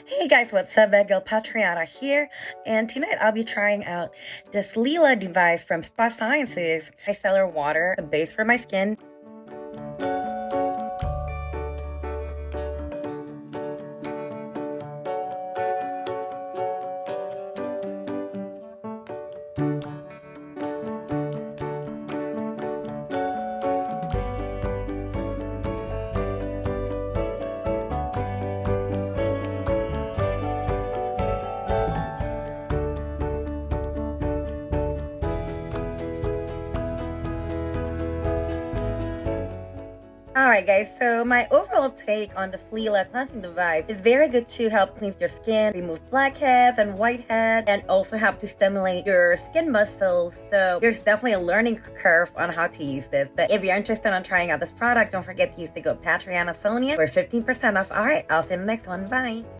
Hey guys, what's up? Girl Patriana here, and tonight I'll be trying out this LELA device from Spa Sciences. Micellar water, a base for my skin. Alright guys, so my overall take on this LELA cleansing device is very good to help cleanse your skin, remove blackheads and whiteheads, and also help to stimulate your skin muscles. So there's definitely a learning curve on how to use this. But if you're interested in trying out this product, don't forget to use the code Patriana Sonia for 15% off. Alright, I'll see you in the next one. Bye!